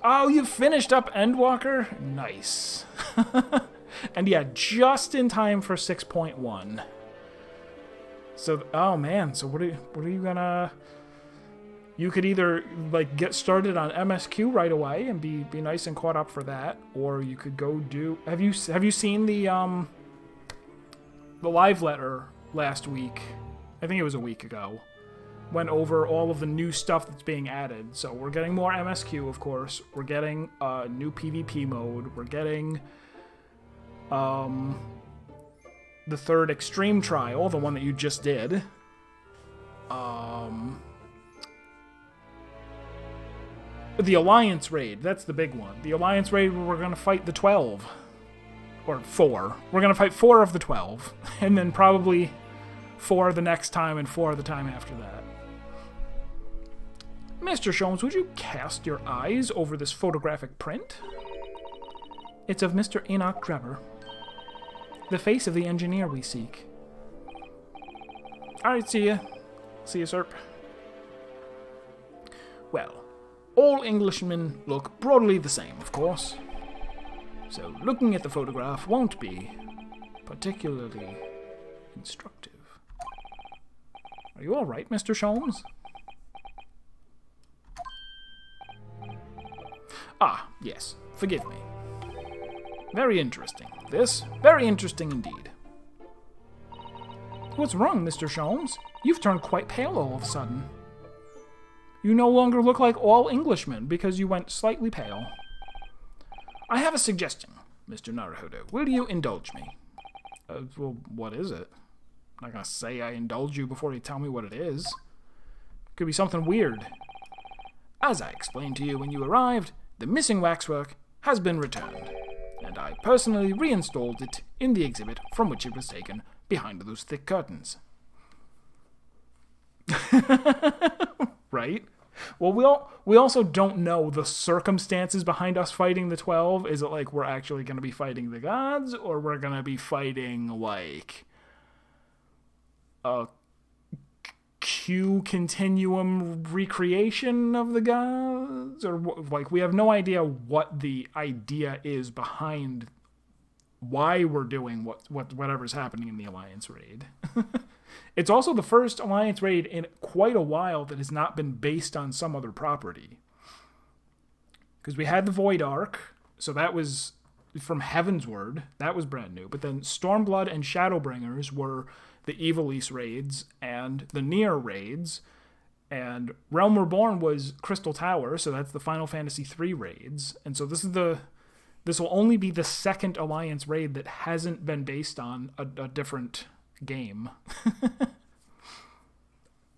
Oh, you finished up Endwalker? Nice. And yeah, just in time for 6.1. So, oh man, so what are you gonna... You could either like get started on MSQ right away and be nice and caught up for that, or you could go do... Have you seen the live letter last week? I think it was a week ago. Went over all of the new stuff that's being added. So we're getting more MSQ, of course. We're getting a new PvP mode. We're getting the third extreme trial, the one that you just did. The Alliance raid, that's the big one. The Alliance raid where we're going to fight the 12. Or 4. We're going to fight 4 of the 12. And then probably 4 the next time and 4 the time after that. Mr. Sholmes, would you cast your eyes over this photographic print? It's of Mr. Enoch Drebber, the face of the engineer we seek. Alright, see ya. See ya, Serp. Well, all Englishmen look broadly the same, of course. So looking at the photograph won't be particularly instructive. Are you alright, Mr. Sholmes? Ah, yes. Forgive me. Very interesting. This? Very interesting indeed. What's wrong, Mr. Sholmes? You've turned quite pale all of a sudden. You no longer look like all Englishmen because you went slightly pale. I have a suggestion, Mr. Naruhodo. Will you indulge me? Well, what is it? I'm not gonna say I indulge you before you tell me what it is. Could be something weird. As I explained to you when you arrived, the missing waxwork has been returned, and I personally reinstalled it in the exhibit from which it was taken behind those thick curtains. Right? Well, we also don't know the circumstances behind us fighting the 12. Is it like we're actually going to be fighting the gods, or we're going to be fighting, like, a Q continuum recreation of the gods? Or, like, we have no idea what the idea is behind why we're doing whatever's happening in the Alliance raid. It's also the first Alliance raid in quite a while that has not been based on some other property. Because we had the Void Ark, so that was from Heavensward, that was brand new. But then Stormblood and Shadowbringers were the Ivalice raids and the Nier raids. And Realm Reborn was Crystal Tower, so that's the Final Fantasy III raids. And so this will only be the second Alliance raid that hasn't been based on a different game.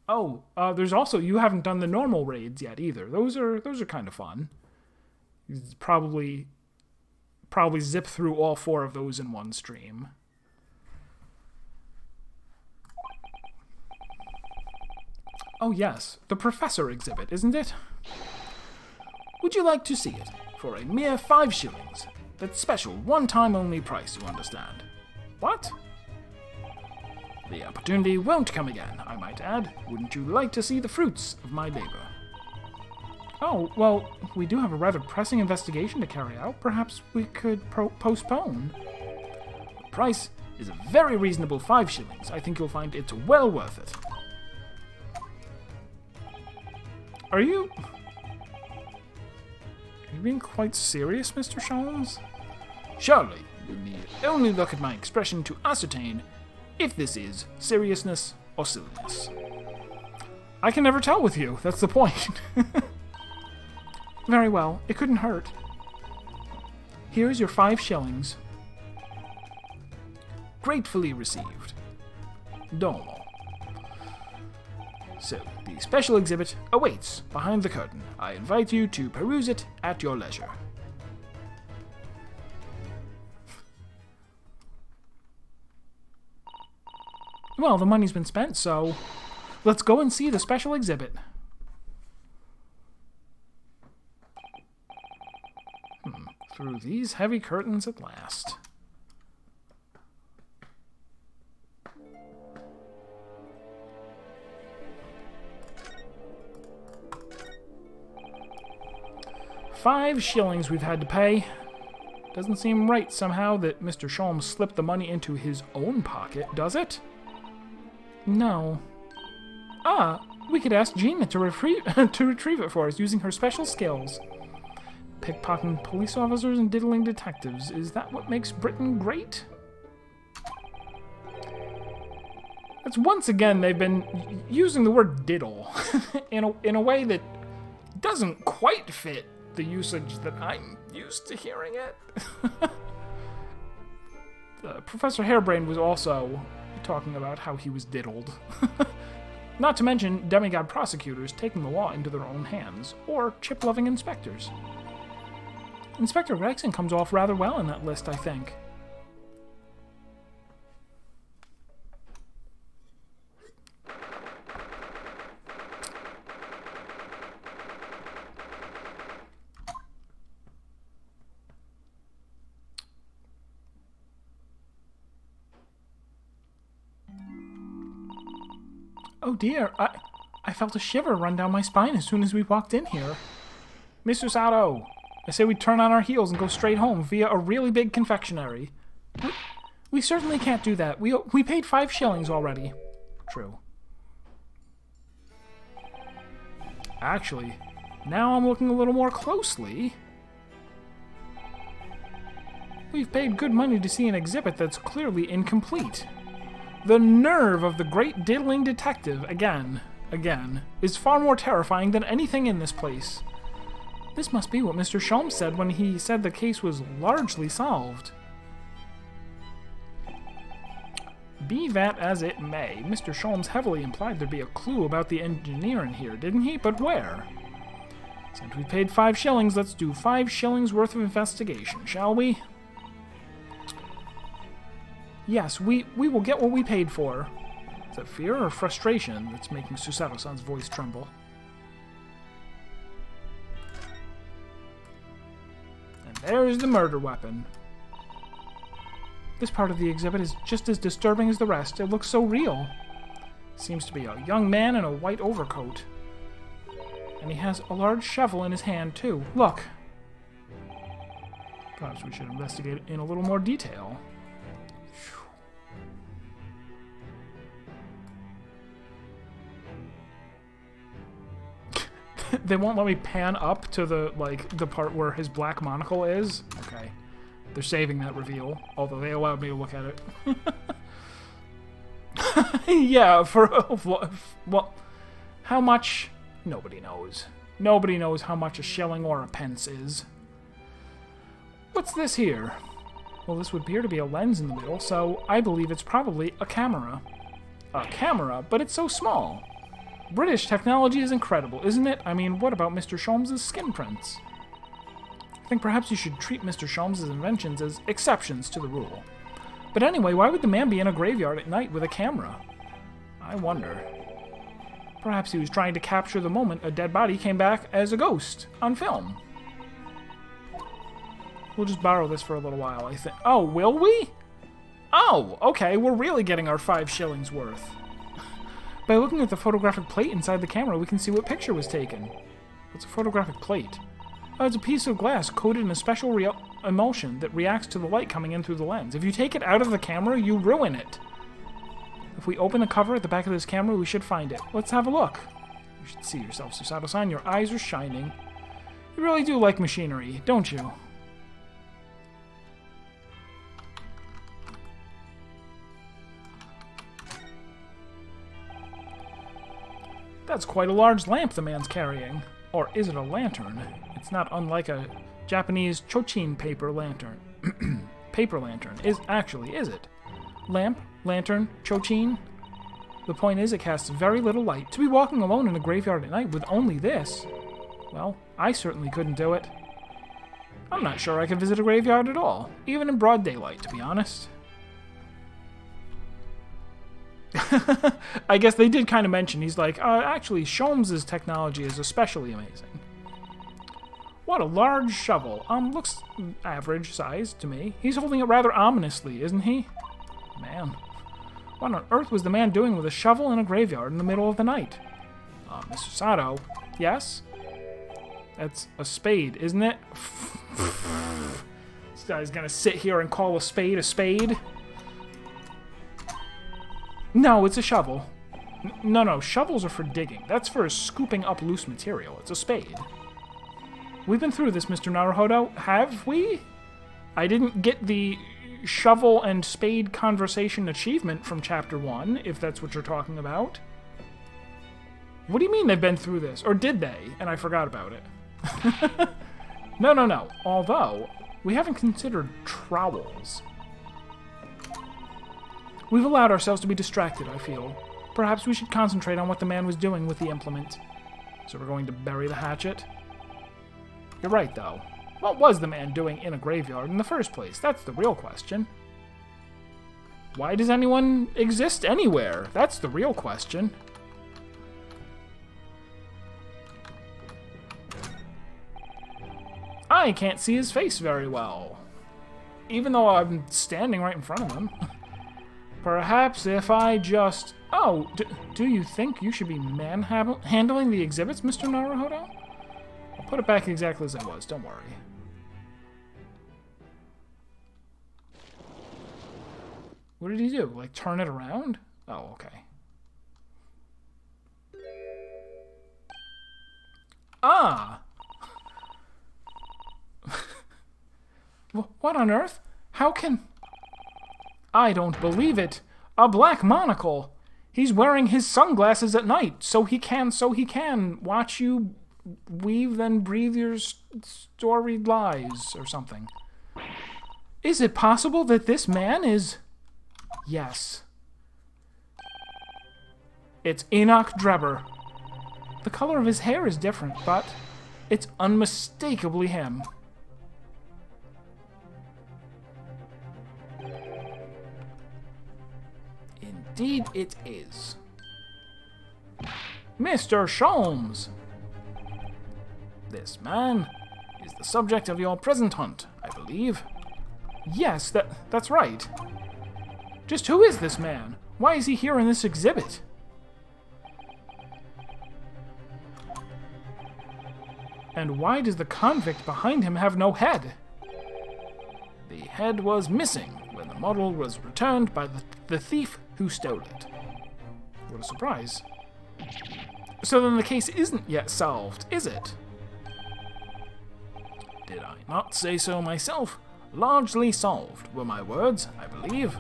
Oh, there's also, you haven't done the normal raids yet either. Those are kind of fun. You probably zip through all 4 of those in one stream. Oh yes, the Professor exhibit, isn't it? Would you like to see it? For a mere 5 shillings. That special, one-time only price, you understand. What? The opportunity won't come again, I might add. Wouldn't you like to see the fruits of my labor? Oh, well, we do have a rather pressing investigation to carry out. Perhaps we could postpone. The price is a very reasonable 5 shillings. I think you'll find it's well worth it. Are you being quite serious, Mr. Sholmes? Surely, you need only look at my expression to ascertain if this is seriousness or silliness. I can never tell with you, that's the point. Very well, it couldn't hurt. Here's your 5 shillings. Gratefully received. Domo. So, the special exhibit awaits behind the curtain. I invite you to peruse it at your leisure. Well, the money's been spent, so let's go and see the special exhibit. Through these heavy curtains at last. 5 shillings we've had to pay. Doesn't seem right somehow that Mr. Sholmes slipped the money into his own pocket, does it? No. Ah, we could ask Gina to retrieve it for us using her special skills. Pickpocketing police officers and diddling detectives. Is that what makes Britain great? That's once again they've been using the word diddle in a way that doesn't quite fit the usage that I'm used to hearing it. Professor Harebrained was also talking about how he was diddled. Not to mention demigod prosecutors taking the law into their own hands, or chip-loving inspectors. Inspector Gregson comes off rather well in that list, I think. Oh dear, I felt a shiver run down my spine as soon as we walked in here. Mr. Sato, I say we turn on our heels and go straight home via a really big confectionery. We certainly can't do that. We paid 5 shillings already. True. Actually, now I'm looking a little more closely. We've paid good money to see an exhibit that's clearly incomplete. The nerve of the great diddling detective, again, is far more terrifying than anything in this place. This must be what Mr. Sholmes said when he said the case was largely solved. Be that as it may, Mr. Sholmes heavily implied there'd be a clue about the engineer in here, didn't he? But where? Since we paid 5 shillings, let's do 5 shillings worth of investigation, shall we? Yes, we will get what we paid for. Is that fear or frustration that's making Susato-san's voice tremble? And there's the murder weapon. This part of the exhibit is just as disturbing as the rest. It looks so real. Seems to be a young man in a white overcoat. And he has a large shovel in his hand, too. Look! Perhaps we should investigate it in a little more detail. They won't let me pan up to the part where his black monocle is. Okay. They're saving that reveal, although they allowed me to look at it. Yeah, well, how much? Nobody knows. Nobody knows how much a shilling or a pence is. What's this here? Well, this would appear to be a lens in the middle, so I believe it's probably a camera. A camera, but it's so small. British technology is incredible, isn't it? I mean, what about Mr. Sholmes' skin prints? I think perhaps you should treat Mr. Sholmes' inventions as exceptions to the rule. But anyway, why would the man be in a graveyard at night with a camera? I wonder. Perhaps he was trying to capture the moment a dead body came back as a ghost on film. We'll just borrow this for a little while, I think. Oh, will we? Oh, okay, we're really getting our 5 shillings worth. By looking at the photographic plate inside the camera, we can see what picture was taken. What's a photographic plate? Oh, it's a piece of glass coated in a special emulsion that reacts to the light coming in through the lens. If you take it out of the camera, you ruin it. If we open the cover at the back of this camera, we should find it. Let's have a look. You should see yourself, Susato-san. Your eyes are shining. You really do like machinery, don't you? That's quite a large lamp the man's carrying. Or is it a lantern? It's not unlike a Japanese chochin paper lantern. Paper lantern. Is it? Lamp, lantern, chochin? The point is it casts very little light. To be walking alone in a graveyard at night with only this, well, I certainly couldn't do it. I'm not sure I could visit a graveyard at all, even in broad daylight, to be honest. I guess they did kind of mention, he's like, actually, Sholmes' technology is especially amazing. What a large shovel. Looks average size to me. He's holding it rather ominously, isn't he? Man. What on earth was the man doing with a shovel in a graveyard in the middle of the night? Mr. Sato. Yes? That's a spade, isn't it? This guy's gonna sit here and call a spade a spade? No, it's a shovel. No, shovels are for digging. That's for scooping up loose material. It's a spade. We've been through this, Mr. Naruhodo. Have we? I didn't get the shovel and spade conversation achievement from Chapter 1, if that's what you're talking about. What do you mean they've been through this? Or did they? And I forgot about it. No. Although, we haven't considered trowels. We've allowed ourselves to be distracted, I feel. Perhaps we should concentrate on what the man was doing with the implement. So we're going to bury the hatchet? You're right, though. What was the man doing in a graveyard in the first place? That's the real question. Why does anyone exist anywhere? That's the real question. I can't see his face very well, even though I'm standing right in front of him. Perhaps if I just... Oh, do you think you should be handling the exhibits, Mr. Naruhodo? I'll put it back exactly as it was, don't worry. What did he do? Like, turn it around? Oh, okay. Ah! What on earth? How can... I don't believe it. A black monocle. He's wearing his sunglasses at night, so he can watch you weave then breathe your storied lies or something. Is it possible that this man is... Yes. It's Enoch Drebber. The color of his hair is different, but it's unmistakably him. Indeed it is. Mr. Sholmes! This man is the subject of your present hunt, I believe. Yes, that's right. Just who is this man? Why is he here in this exhibit? And why does the convict behind him have no head? The head was missing when the model was returned by the thief who stole it. What a surprise. So then the case isn't yet solved, is it? Did I not say so myself? Largely solved were my words, I believe.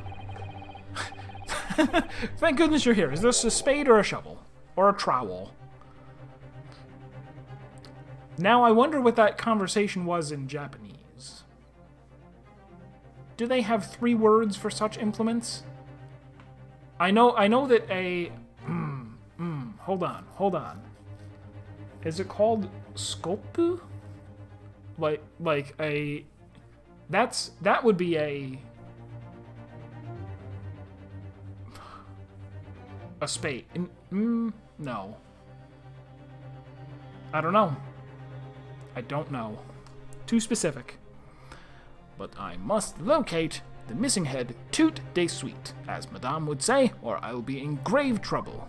Thank goodness you're here. Is this a spade or a shovel? Or a trowel? Now I wonder what that conversation was in Japanese. Do they have 3 words for such implements? I know that a... hold on. Is it called sculpu? Like a... That would be a spade. No. I don't know. I don't know. Too specific. But I must locate the missing head tout de suite, as Madame would say, or I'll be in grave trouble.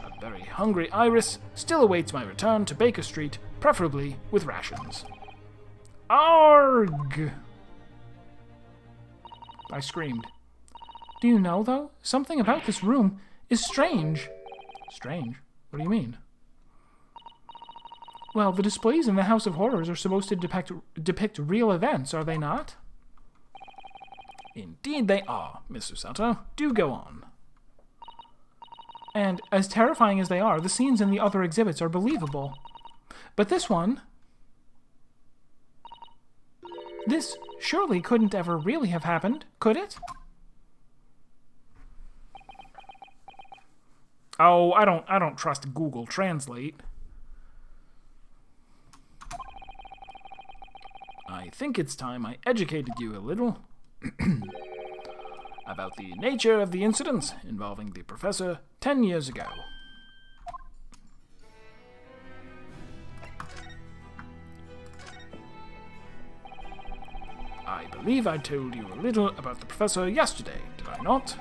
A very hungry Iris still awaits my return to Baker Street, preferably with rations. Arg! I screamed. Do you know, though, something about this room is strange. Strange? What do you mean? Well, the displays in the House of Horrors are supposed to depict real events, are they not? Indeed they are, Mr. Sato. Do go on. And as terrifying as they are, the scenes in the other exhibits are believable. But this one... This surely couldn't ever really have happened, could it? Oh, I don't trust Google Translate. I think it's time I educated you a little about the nature of the incidents involving the professor 10 years ago. I believe I told you a little about the professor yesterday, did I not?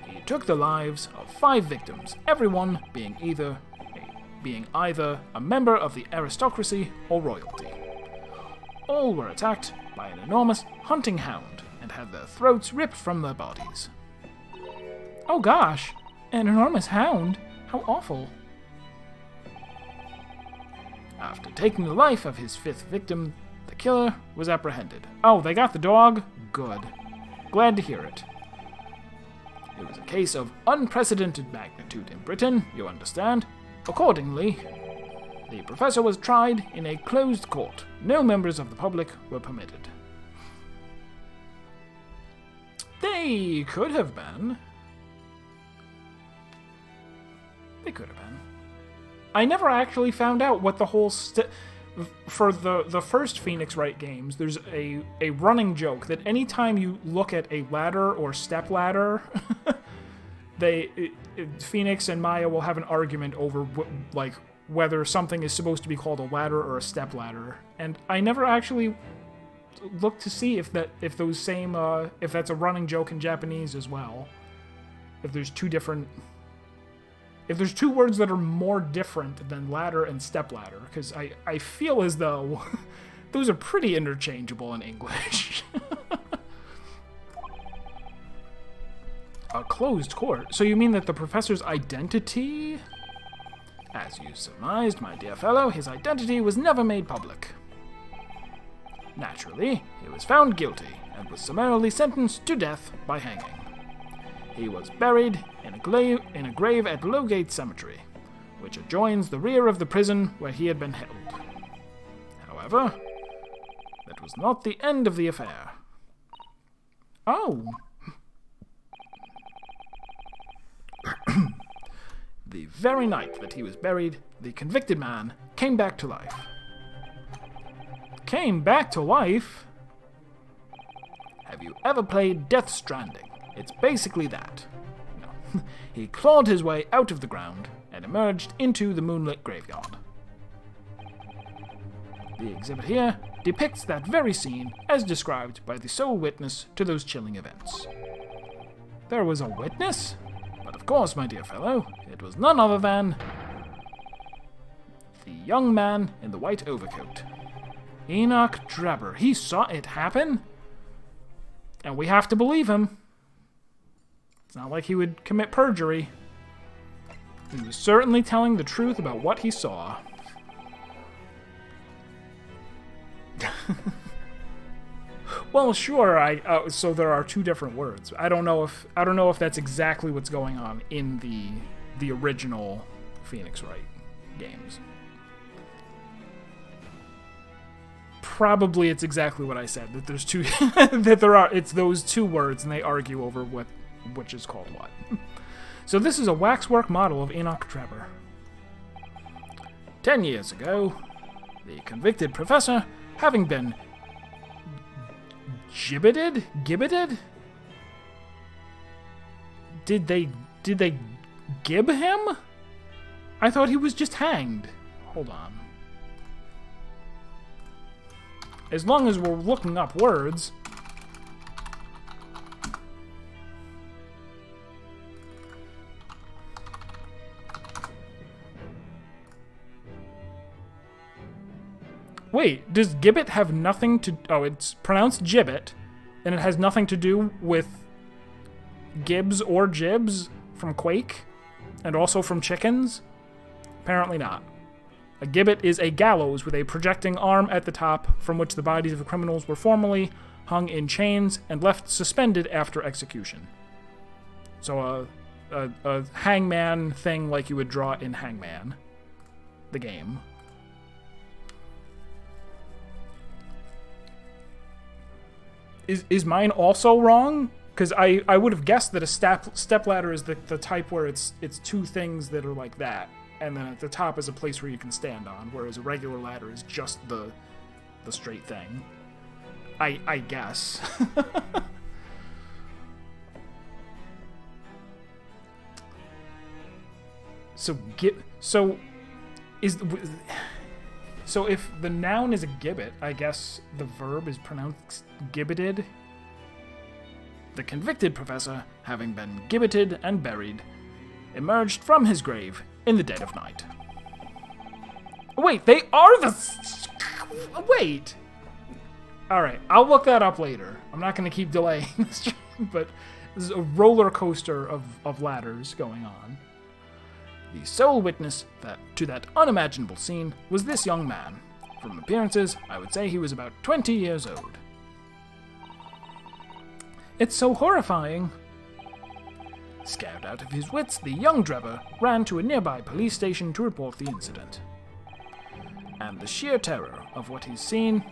He took the lives of 5 victims, everyone being either a being either a member of the aristocracy or royalty. All were attacked by an enormous hunting hound and had their throats ripped from their bodies. Oh gosh, an enormous hound? How awful. After taking the life of his fifth victim, the killer was apprehended. Oh, they got the dog? Good. Glad to hear it. It was a case of unprecedented magnitude in Britain, you understand. Accordingly, the professor was tried in a closed court. No members of the public were permitted. They could have been. They could have been. I never actually found out what the whole... For the first Phoenix Wright games, there's a running joke that anytime you look at a ladder or step ladder, Phoenix and Maya will have an argument over whether something is supposed to be called a ladder or a step ladder. And I never actually looked to see if that's a running joke in Japanese as well. If there's two words that are more different than ladder and stepladder, because I feel as though those are pretty interchangeable in English. A closed court? So you mean that the professor's identity? As you surmised, my dear fellow, his identity was never made public. Naturally, he was found guilty and was summarily sentenced to death by hanging. He was buried in a grave at Lowgate Cemetery, which adjoins the rear of the prison where he had been held. However, that was not the end of the affair. Oh. The very night that he was buried, the convicted man came back to life. Came back to life? Have you ever played Death Stranding? It's basically that. No. He clawed his way out of the ground and emerged into the moonlit graveyard. The exhibit here depicts that very scene as described by the sole witness to those chilling events. There was a witness? But of course, my dear fellow, it was none other than the young man in the white overcoat. Enoch Drebber. He saw it happen? And we have to believe him. It's not like he would commit perjury. He was certainly telling the truth about what he saw. Well, sure. So there are two different words. I don't know if that's exactly what's going on in the original Phoenix Wright games. Probably it's exactly what I said. That there's two. It's those two words, and they argue over which is called what. So this is a waxwork model of Enoch Drebber. 10 years ago, the convicted professor, having been gibbeted? Did they gib him? I thought he was just hanged. Hold on. As long as we're looking up words... Wait, does gibbet have nothing to... Oh, it's pronounced gibbet, and it has nothing to do with Gibbs or Jibs from Quake, and also from Chickens? Apparently not. A gibbet is a gallows with a projecting arm at the top from which the bodies of the criminals were formerly hung in chains and left suspended after execution. So a hangman thing like you would draw in Hangman, the game. Is mine also wrong? Because I would have guessed that a stepladder is the type where it's two things that are like that, and then at the top is a place where you can stand on, whereas a regular ladder is just the straight thing. I guess. So if the noun is a gibbet, I guess the verb is pronounced gibbeted. The convicted professor, having been gibbeted and buried, emerged from his grave in the dead of night. Wait, they are the... Wait. Alright, I'll look that up later. I'm not going to keep delaying this stream, but this is a roller coaster of ladders going on. The sole witness to that unimaginable scene was this young man. From appearances, I would say he was about 20 years old. It's so horrifying. Scared out of his wits, the young Drebber ran to a nearby police station to report the incident. And the sheer terror of what he's seen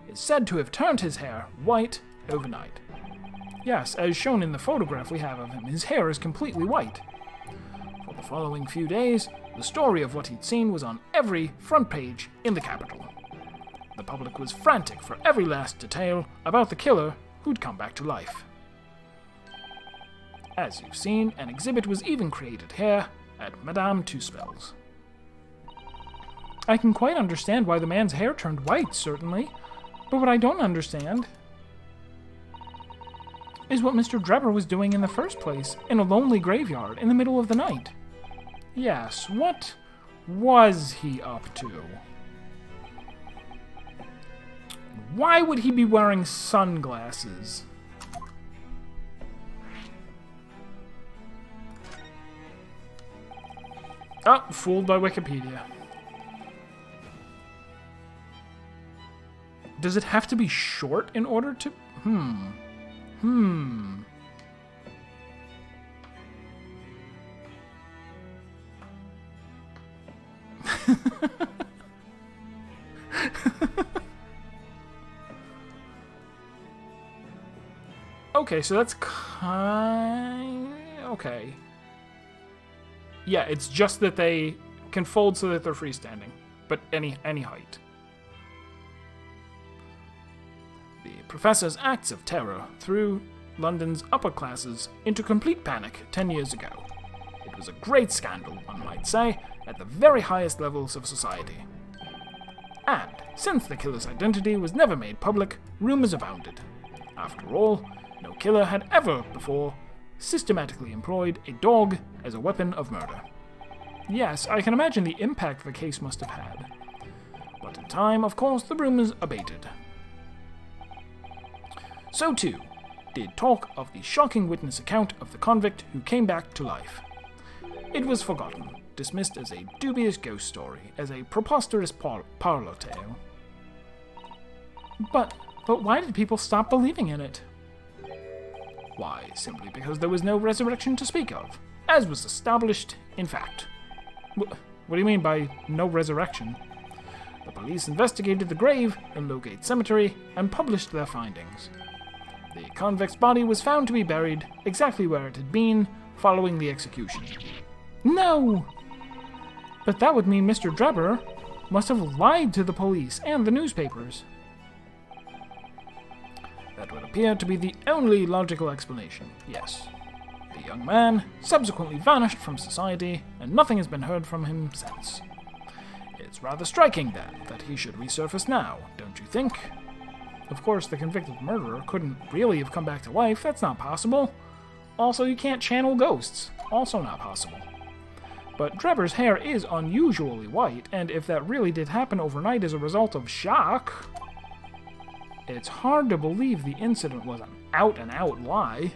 is said to have turned his hair white overnight. Yes, as shown in the photograph we have of him, his hair is completely white. For the following few days, the story of what he'd seen was on every front page in the capital. The public was frantic for every last detail about the killer who'd come back to life. As you've seen, an exhibit was even created here at Madame Tuspel's. I can quite understand why the man's hair turned white, certainly, but what I don't understand is what Mr. Drebber was doing in the first place, in a lonely graveyard in the middle of the night. Yes, what was he up to? Why would he be wearing sunglasses? Oh, fooled by Wikipedia. Does it have to be short in order to... Okay, so that's okay. Yeah, it's just that they can fold so that they're freestanding, but any height. The professor's acts of terror threw London's upper classes into complete panic 10 years ago. It was a great scandal, one might say, at the very highest levels of society. And, since the killer's identity was never made public, rumors abounded. After all, no killer had ever before systematically employed a dog as a weapon of murder. Yes, I can imagine the impact the case must have had. But in time, of course, the rumors abated. So too did talk of the shocking witness account of the convict who came back to life. It was forgotten, dismissed as a dubious ghost story, as a preposterous parlor tale. But why did people stop believing in it? Why, simply because there was no resurrection to speak of, as was established in fact. What do you mean by no resurrection? The police investigated the grave in Lowgate Cemetery and published their findings. The convict's body was found to be buried exactly where it had been following the execution. No! But that would mean Mr. Drebber must have lied to the police and the newspapers. That would appear to be the only logical explanation, yes. The young man subsequently vanished from society, and nothing has been heard from him since. It's rather striking, then, that he should resurface now, don't you think? Of course, the convicted murderer couldn't really have come back to life, that's not possible. Also, you can't channel ghosts, also not possible. But Drebber's hair is unusually white, and if that really did happen overnight as a result of shock... It's hard to believe the incident was an out-and-out lie.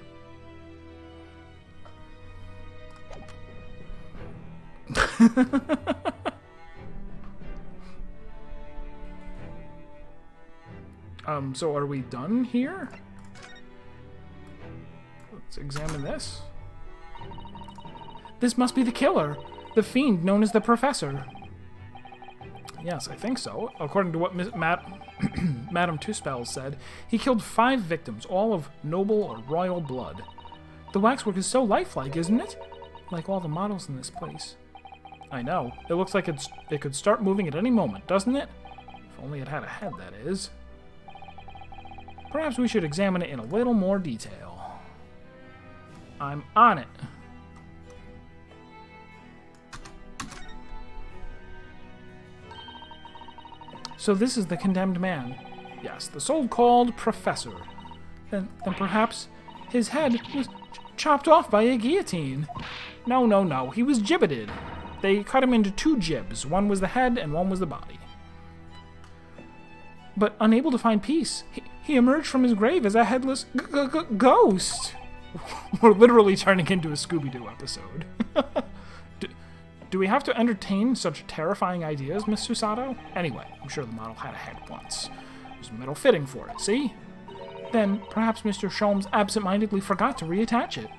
So are we done here? Let's examine this. This must be the killer, the fiend known as the Professor. Yes, I think so. According to what Madame Tuspel said, he killed 5 victims, all of noble or royal blood. The waxwork is so lifelike, isn't it? Like all the models in this place. I know. It looks like it could start moving at any moment, doesn't it? If only it had a head, that is. Perhaps we should examine it in a little more detail. I'm on it. So this is the condemned man. Yes, the so-called Professor. Then perhaps his head was chopped off by a guillotine. No, he was gibbeted. They cut him into 2 jibs. One was the head and one was the body. But unable to find peace, he emerged from his grave as a headless ghost. We're literally turning into a Scooby-Doo episode. Do we have to entertain such terrifying ideas, Miss Susato? Anyway, I'm sure the model had a head once. There's a metal fitting for it, see? Then perhaps Mr. Sholmes absent-mindedly forgot to reattach it.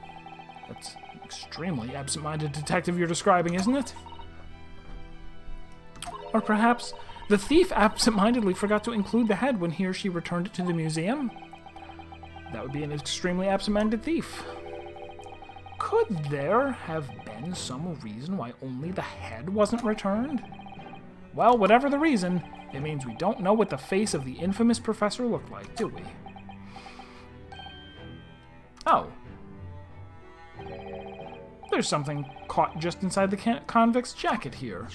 That's an extremely absent-minded detective you're describing, isn't it? Or perhaps the thief absent-mindedly forgot to include the head when he or she returned it to the museum? That would be an extremely absent-minded thief. Could there have been some reason why only the head wasn't returned? Well, whatever the reason, it means we don't know what the face of the infamous professor looked like, do we? Oh. There's something caught just inside the convict's jacket here.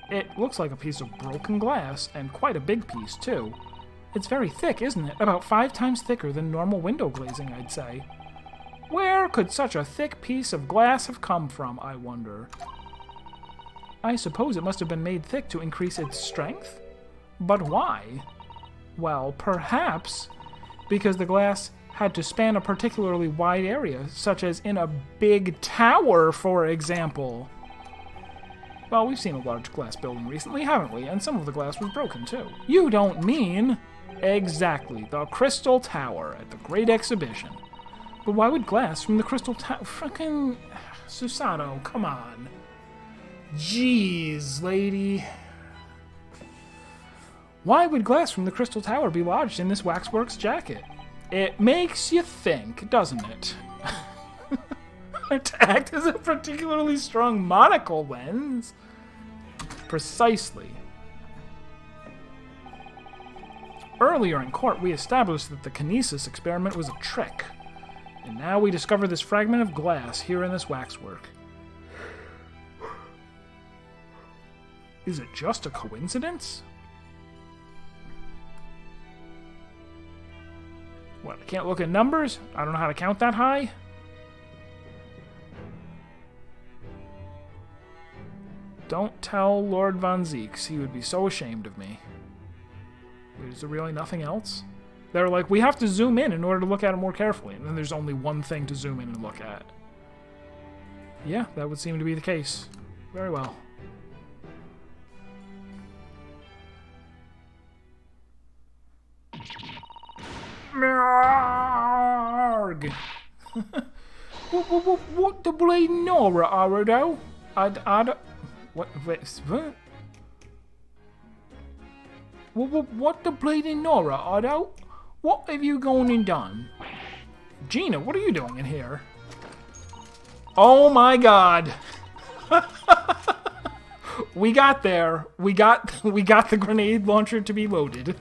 It looks like a piece of broken glass, and quite a big piece, too. It's very thick, isn't it? About 5 times thicker than normal window glazing, I'd say. Where could such a thick piece of glass have come from, I wonder? I suppose it must have been made thick to increase its strength? But why? Well, perhaps because the glass had to span a particularly wide area, such as in a big tower, for example. Well, we've seen a large glass building recently, haven't we? And some of the glass was broken, too. You don't mean... Exactly, the Crystal Tower at the Great Exhibition. But why would glass from the Crystal Tower... Frickin' Susato, come on. Jeez, lady. Why would glass from the Crystal Tower be lodged in this waxworks jacket? It makes you think, doesn't it? To act as a particularly strong monocle lens? Precisely. Earlier in court, we established that the kinesis experiment was a trick. And now we discover this fragment of glass here in this waxwork. Is it just a coincidence? What, I can't look at numbers? I don't know how to count that high? Don't tell Lord Von Zeeks. He would be so ashamed of me. Wait, is there really nothing else? They're like, we have to zoom in order to look at it more carefully. And then there's only one thing to zoom in and look at. Yeah, that would seem to be the case. Very well. Marg! What the bleeding Nora, Arado? What? What the bleeding Nora, Otto? What have you gone and done? Gina, what are you doing in here? Oh my god. We got there. We got the grenade launcher to be loaded.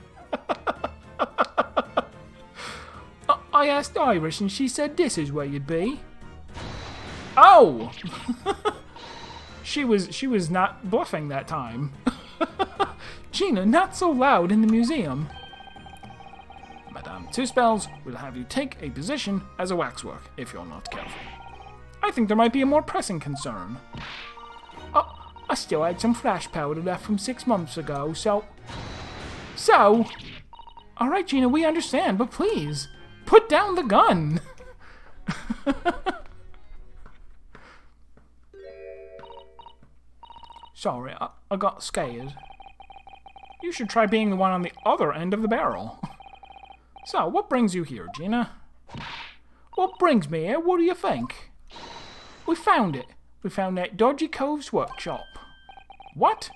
I asked Iris and she said this is where you'd be. Oh! She was not bluffing that time. Gina, not so loud in the museum. Madame Two-Spells will have you take a position as a waxwork, if you're not careful. I think there might be a more pressing concern. I still had some flash powder left from 6 months ago, so... Alright, Gina, we understand, but please, put down the gun! Sorry, I got scared. You should try being the one on the other end of the barrel. So, what brings you here, Gina? What brings me here? What do you think? We found it. We found that dodgy cove's workshop. What?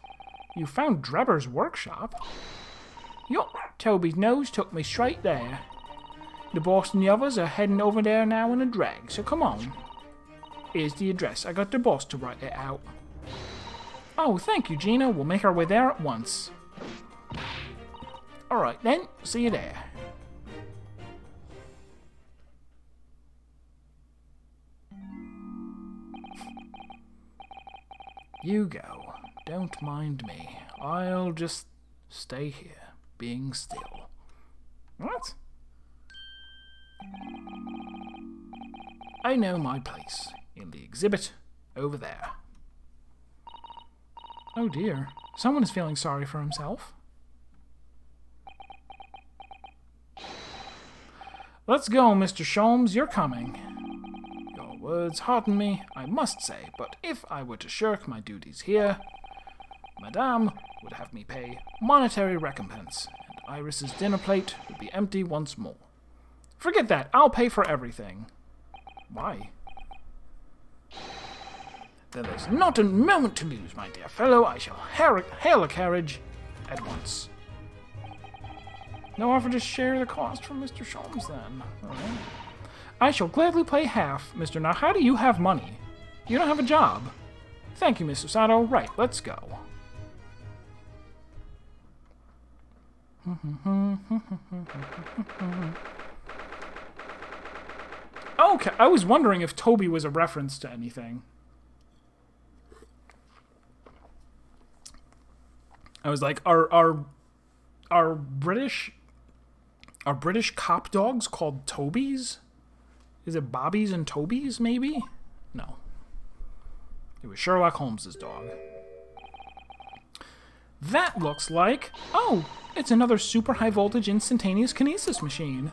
You found Drebber's workshop? Yup, Toby's nose took me straight there. The boss and the others are heading over there now in a drag, so come on. Here's the address. I got the boss to write it out. Oh, thank you, Gina. We'll make our way there at once. Alright then, see you there. You go. Don't mind me. I'll just stay here, being still. What? I know my place. In the exhibit over there. Oh dear. Someone is feeling sorry for himself. Let's go, Mr. Sholmes. You're coming. Your words hearten me, I must say, but if I were to shirk my duties here, Madame would have me pay monetary recompense, and Iris's dinner plate would be empty once more. Forget that. I'll pay for everything. Why? Then there's not a moment to lose, my dear fellow. I shall hail a carriage at once. No offer to share the cost from Mr. Sholmes, then. All right. I shall gladly pay half, Mr. Now, how do you have money? You don't have a job. Thank you, Mr. Sato. Right, let's go. Okay, I was wondering if Toby was a reference to anything. I was like, are British cop dogs called Tobies? Is it Bobbies and Tobies, maybe? No. It was Sherlock Holmes's dog. That looks like... Oh, it's another super high voltage instantaneous kinesis machine.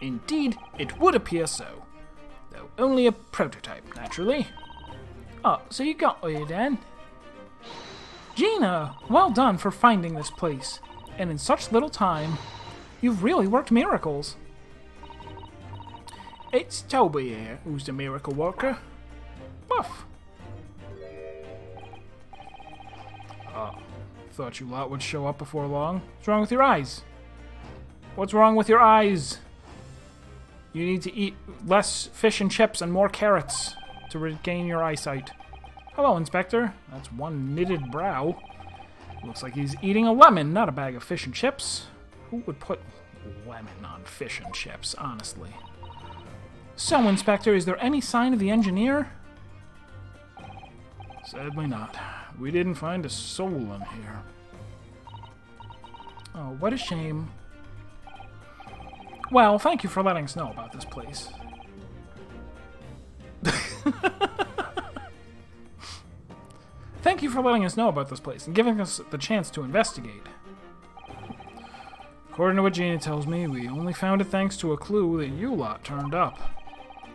Indeed, it would appear so. Though only a prototype, naturally. Oh, so you got it then? Gina, well done for finding this place. And in such little time, you've really worked miracles. It's Toby here, who's the miracle worker. Buff. Thought you lot would show up before long. What's wrong with your eyes? What's wrong with your eyes? You need to eat less fish and chips and more carrots to regain your eyesight. Hello, Inspector. That's one knitted brow. Looks like he's eating a lemon, not a bag of fish and chips. Who would put lemon on fish and chips, honestly? So, Inspector, is there any sign of the engineer? Sadly not. We didn't find a soul in here. Oh, what a shame. Well, thank you for letting us know about this place. Thank you for letting us know about this place and giving us the chance to investigate. According to what Gina tells me, we only found it thanks to a clue that you lot turned up.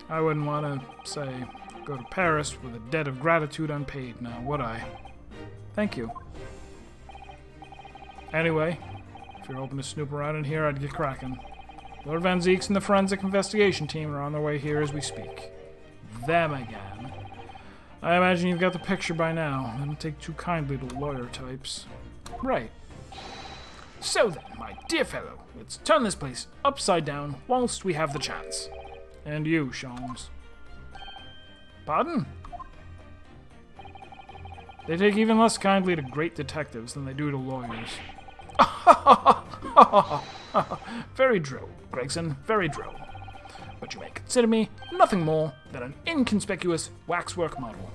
I wouldn't want to, say, go to Paris with a debt of gratitude unpaid now, would I? Thank you. Anyway, if you're hoping to snoop around in here, I'd get cracking. Lord Van Zeeks and the forensic investigation team are on their way here as we speak. Them again. I imagine you've got the picture by now. They don't take too kindly to lawyer types. Right. So then, my dear fellow, let's turn this place upside down whilst we have the chance. And you, Sholmes. Pardon? They take even less kindly to great detectives than they do to lawyers. Very droll, Gregson, very droll. But you may consider me nothing more than an inconspicuous waxwork model.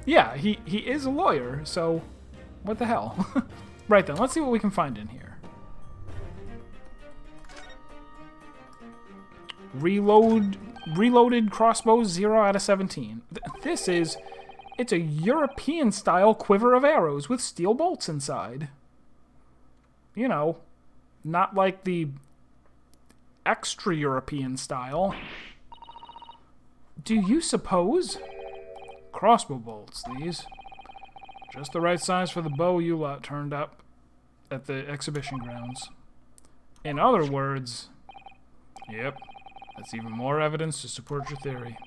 Yeah, he is a lawyer, so what the hell? Right then, let's see what we can find in here. Reloaded crossbows 0 out of 17. It's a European-style quiver of arrows with steel bolts inside. You know, not like the extra-European style. Do you suppose? Crossbow bolts, these. Just the right size for the bow you lot turned up at the exhibition grounds. In other words, yep, that's even more evidence to support your theory.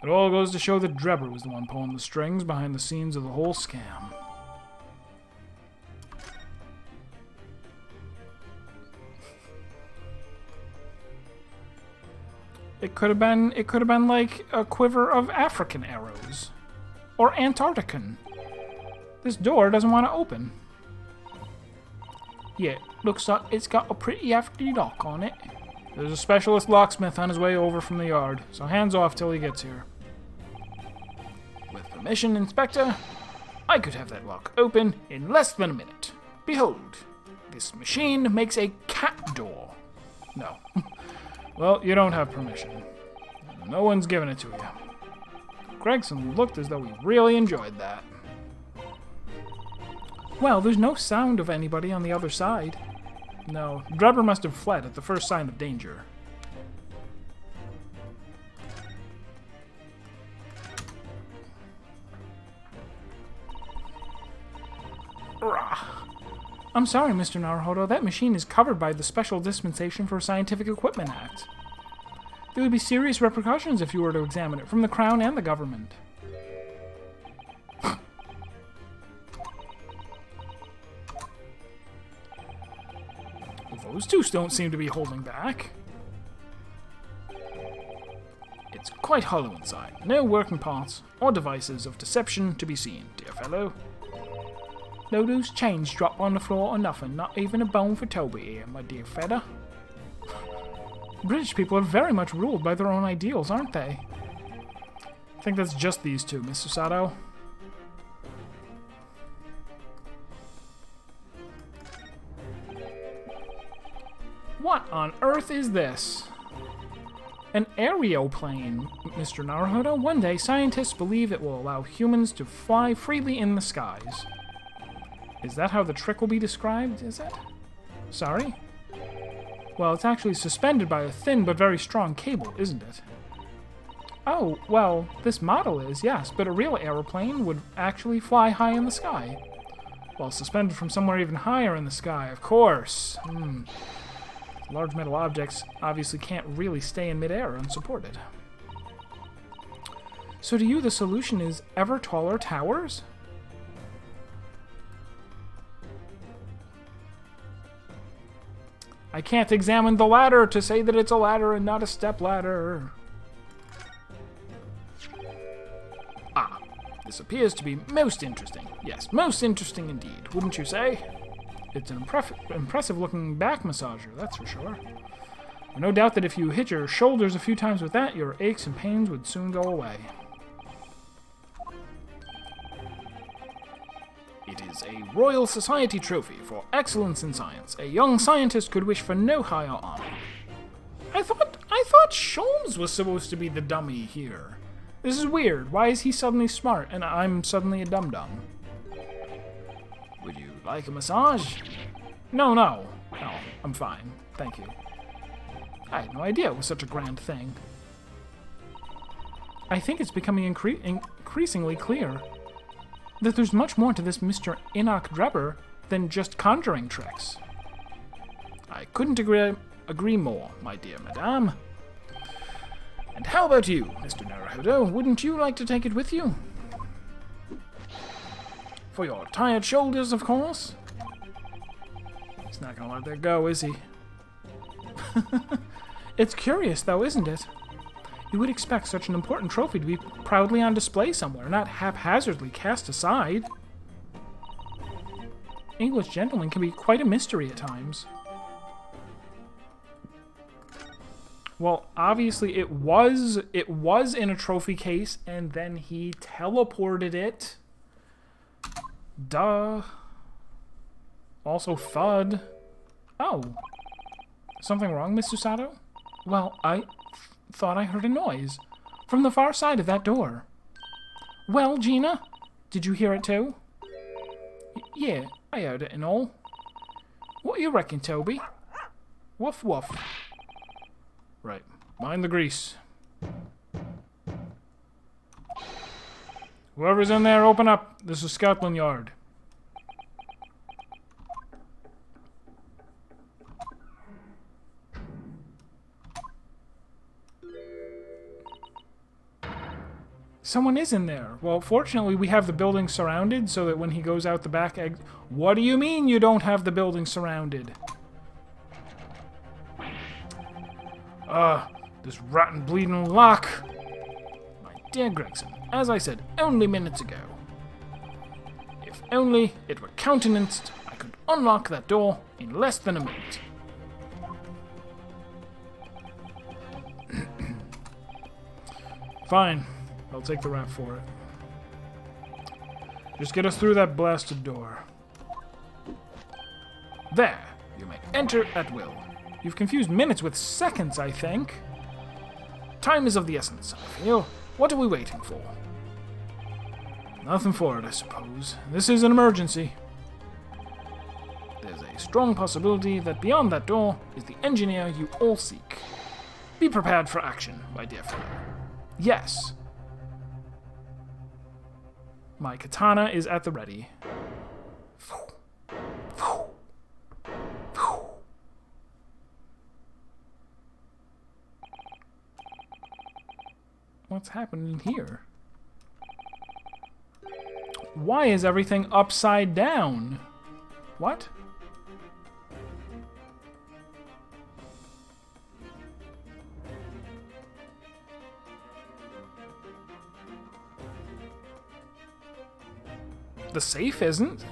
It all goes to show that Drebber was the one pulling the strings behind the scenes of the whole scam. It could have been like a quiver of African arrows. Or Antarctican. This door doesn't want to open. Yeah, looks like it's got a pretty hefty lock on it. There's a specialist locksmith on his way over from the yard, so hands off till he gets here. With permission, Inspector, I could have that lock open in less than a minute. Behold, this machine makes a cat door. No. Well, you don't have permission. No one's giving it to you. Gregson looked as though he really enjoyed that. Well, there's no sound of anybody on the other side. No, Drebber must have fled at the first sign of danger. I'm sorry, Mr. Naruhodo. That machine is covered by the Special Dispensation for Scientific Equipment Act. There would be serious repercussions if you were to examine it from the Crown and the government. Those two don't seem to be holding back. It's quite hollow inside. No working parts or devices of deception to be seen, dear fellow. No loose chains dropped on the floor or nothing, not even a bone for Toby here, my dear fella. British people are very much ruled by their own ideals, aren't they? I think that's just these two, Mr. Sato. What on earth is this? An aeroplane, Mr. Naruhodo. One day, scientists believe it will allow humans to fly freely in the skies. Is that how the trick will be described, is it? Sorry? Well, it's actually suspended by a thin but very strong cable, isn't it? Oh, well, this model is, yes, but a real aeroplane would actually fly high in the sky. Well, suspended from somewhere even higher in the sky, of course. Large metal objects obviously can't really stay in midair unsupported. So to you, the solution is ever taller towers? I can't examine the ladder to say that it's a ladder and not a step ladder. Ah, this appears to be most interesting. Yes, most interesting indeed, wouldn't you say? It's an impressive-looking back massager, that's for sure. No doubt that if you hit your shoulders a few times with that, your aches and pains would soon go away. It is a Royal Society trophy for excellence in science. A young scientist could wish for no higher honor. I thought Sholmes was supposed to be the dummy here. This is weird. Why is he suddenly smart and I'm suddenly a dum-dum? Would you like a massage? No, I'm fine. Thank you. I had no idea it was such a grand thing. I think it's becoming increasingly clear that there's much more to this Mr. Enoch Drebber than just conjuring tricks. I couldn't agree more, my dear madame. And how about you, Mr. Naruhodo? Wouldn't you like to take it with you? For your tired shoulders, of course. He's not gonna let that go, is he? It's curious, though, isn't it? You would expect such an important trophy to be proudly on display somewhere, not haphazardly cast aside. English gentlemen can be quite a mystery at times. Well, obviously it was in a trophy case, and then he teleported it. Duh. Also thud. Oh. Something wrong, Mr. Sato? Well, I thought I heard a noise from the far side of that door. Well, Gina, did you hear it too? Yeah, I heard it and all. What you reckon, Toby? Woof woof. Right, mind the grease. Whoever's in there, open up. This is Scotland Yard. Someone is in there. Well, fortunately, we have the building surrounded so that when he goes out the back exit... What do you mean you don't have the building surrounded? This rotten bleeding lock. My dear Gregson, as I said only minutes ago, if only it were countenanced, I could unlock that door in less than a minute. Fine. I'll take the rap for it. Just get us through that blasted door. There! You may enter at will. You've confused minutes with seconds, I think. Time is of the essence, I feel. What are we waiting for? Nothing for it, I suppose. This is an emergency. There's a strong possibility that beyond that door is the engineer you all seek. Be prepared for action, my dear fellow. Yes. My katana is at the ready. What's happening here? Why is everything upside down? What? The safe isn't?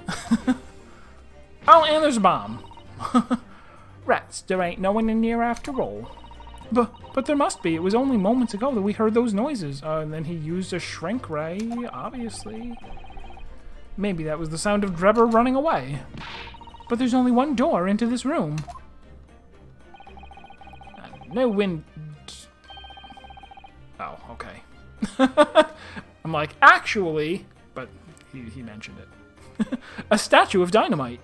Oh, and there's a bomb. Rats, there ain't no one in here after all. But there must be. It was only moments ago that we heard those noises. And then he used a shrink ray, obviously. Maybe that was the sound of Drebber running away. But there's only one door into this room. No wind... Oh, okay. I'm like, actually... But he mentioned it. A statue of dynamite.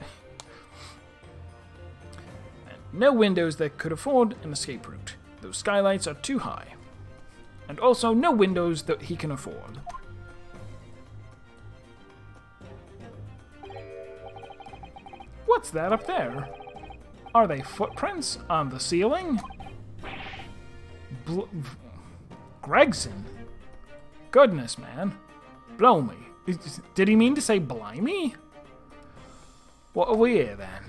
And no windows that could afford an escape route. Those skylights are too high. And also no windows that he can afford. What's that up there? Are they footprints on the ceiling? Gregson? Goodness, man. Blow me. Did he mean to say blimey? What are we here, then?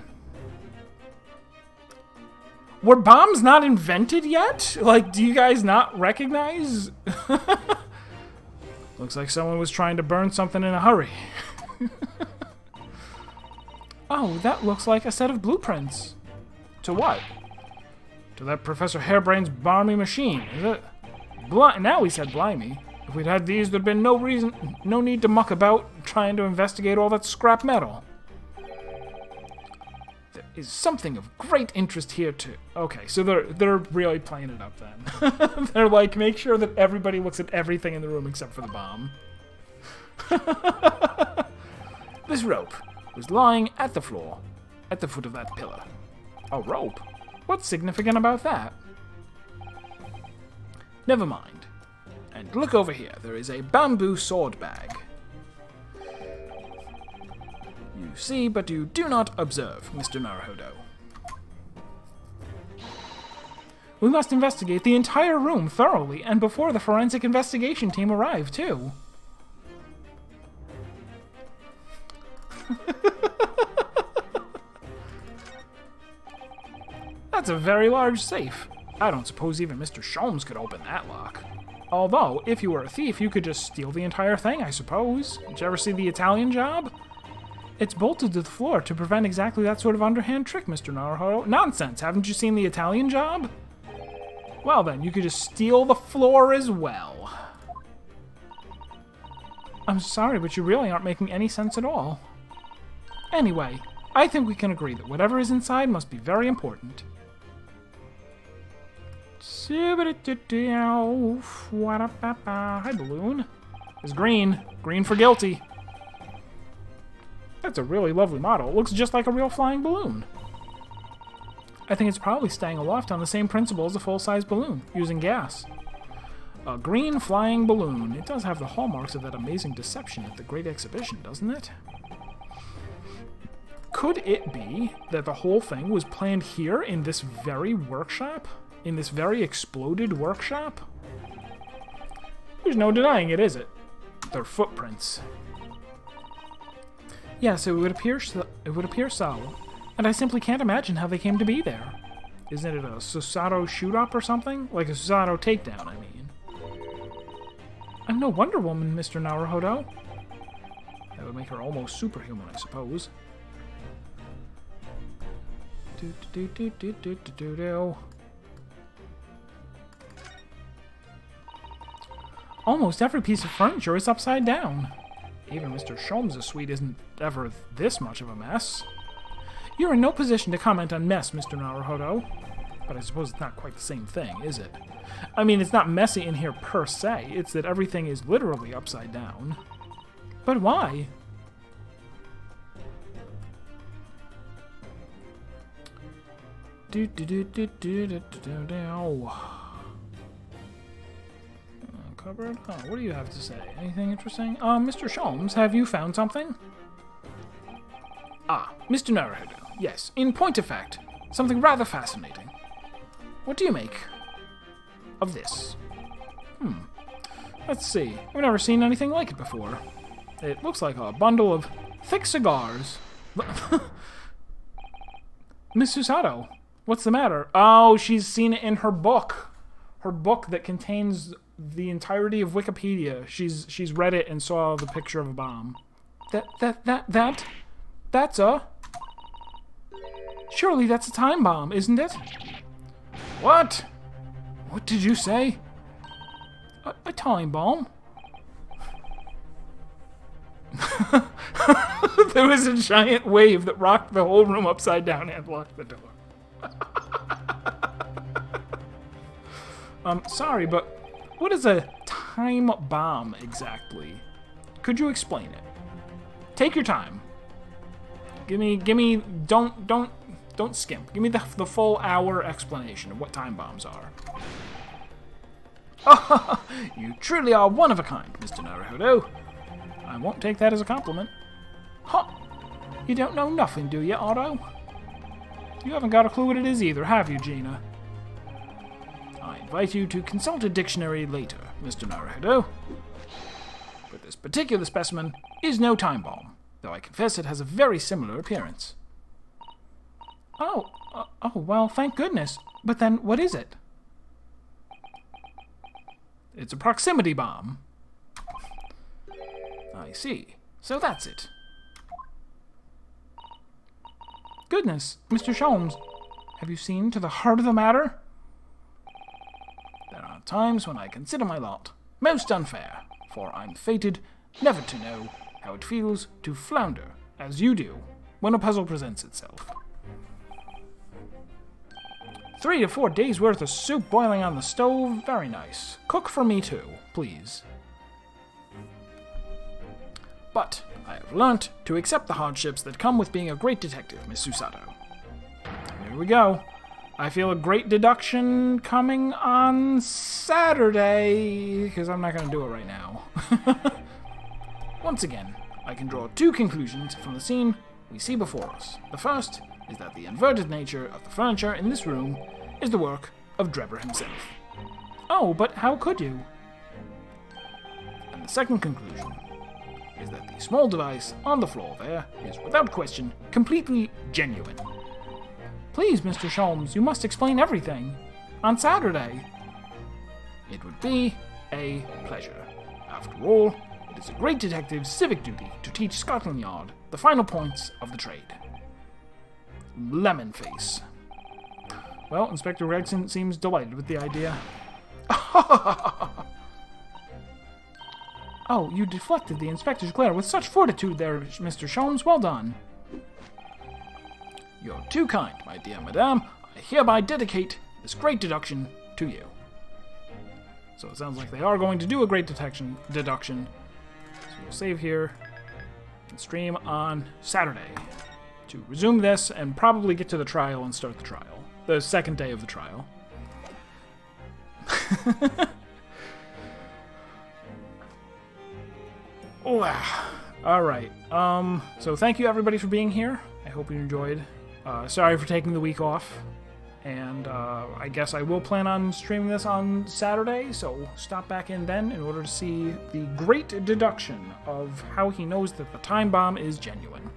Were bombs not invented yet? Like, do you guys not recognize? Looks like someone was trying to burn something in a hurry. Oh, that looks like a set of blueprints. To what? To that Professor Hairbrain's balmy machine, is it? Now he said blimey. If we'd had these, there'd been no need to muck about trying to investigate all that scrap metal. There is something of great interest here too. Okay, so they're really playing it up then. They're like, make sure that everybody looks at everything in the room except for the bomb. This rope was lying at the floor, at the foot of that pillar. A rope? What's significant about that? Never mind. And look over here, there is a bamboo sword bag. You see, but you do not observe, Mr. Naruhodo. We must investigate the entire room thoroughly, and before the forensic investigation team arrive, too. That's a very large safe. I don't suppose even Mr. Sholmes could open that lock. Although, if you were a thief, you could just steal the entire thing, I suppose. Did you ever see The Italian Job? It's bolted to the floor to prevent exactly that sort of underhand trick, Mr. Naruhodo. Nonsense, haven't you seen The Italian Job? Well then, you could just steal the floor as well. I'm sorry, but you really aren't making any sense at all. Anyway, I think we can agree that whatever is inside must be very important. Hi, balloon. It's green. Green for guilty. That's a really lovely model. It looks just like a real flying balloon. I think it's probably staying aloft on the same principle as a full-size balloon, using gas. A green flying balloon. It does have the hallmarks of that amazing deception at the Great Exhibition, doesn't it? Could it be that the whole thing was planned here in this very workshop? In this very exploded workshop? There's no denying it, is it? They're footprints. Yes, it would appear so. And I simply can't imagine how they came to be there. Isn't it a Susato shoot-up or something? Like a Susato takedown, I mean. I'm no Wonder Woman, Mr. Naruhodo. That would make her almost superhuman, I suppose. Almost every piece of furniture is upside down. Even Mr. Sholmes' suite isn't ever this much of a mess. You're in no position to comment on mess, Mr. Naruhodo. But I suppose it's not quite the same thing, is it? I mean, it's not messy in here per se. It's that everything is literally upside down. But why? Cupboard? Oh, what do you have to say? Anything interesting? Mr. Sholmes, have you found something? Ah, Mr. Naruhodo. Yes, in point of fact, something rather fascinating. What do you make of this? Let's see. I've never seen anything like it before. It looks like a bundle of thick cigars. Miss Susato, what's the matter? Oh, she's seen it in her book. Her book that contains the entirety of Wikipedia. She's read it and saw the picture of a bomb. That's a... Surely that's a time bomb, isn't it? What? What did you say? A time bomb? There was a giant wave that rocked the whole room upside down and locked the door. Sorry, but what is a time bomb exactly? Could you explain it? Take your time. Give me, don't skimp. Give me the full hour explanation of what time bombs are. Oh, you truly are one of a kind, Mr. Naruhodo. I won't take that as a compliment. Huh. You don't know nothing, do you, Otto? You haven't got a clue what it is either, have you, Gina? I invite you to consult a dictionary later, Mr. Naruhodo. But this particular specimen is no time bomb, though I confess it has a very similar appearance. Oh, well, thank goodness. But then, what is it? It's a proximity bomb. I see. So that's it. Goodness, Mr. Sholmes, have you seen to the heart of the matter? There are times when I consider my lot most unfair, for I'm fated never to know how it feels to flounder, as you do, when a puzzle presents itself. 3 to 4 days worth of soup boiling on the stove, very nice. Cook for me too, please. But I have learnt to accept the hardships that come with being a great detective, Miss Susato. Here we go. I feel a great deduction coming on Saturday, because I'm not going to do it right now. Once again, I can draw 2 conclusions from the scene we see before us. The first is that the inverted nature of the furniture in this room is the work of Drebber himself. Oh, but how could you? And the second conclusion is that the small device on the floor there is, without question, completely genuine. Please, Mr. Sholmes, you must explain everything. On Saturday. It would be a pleasure. After all, it is a great detective's civic duty to teach Scotland Yard the final points of the trade. Lemon face. Well, Inspector Gregson seems delighted with the idea. Oh, you deflected the inspector's glare with such fortitude there, Mr. Sholmes. Well done. You're too kind, my dear madame. I hereby dedicate this great deduction to you. So it sounds like they are going to do a great deduction. So we'll save here and stream on Saturday to resume this and probably get to the trial and start the trial. The second day of the trial. Alright. So thank you everybody for being here. I hope you enjoyed. Sorry for taking the week off. And I guess I will plan on streaming this on Saturday, so stop back in then in order to see the great deduction of how he knows that the time bomb is genuine.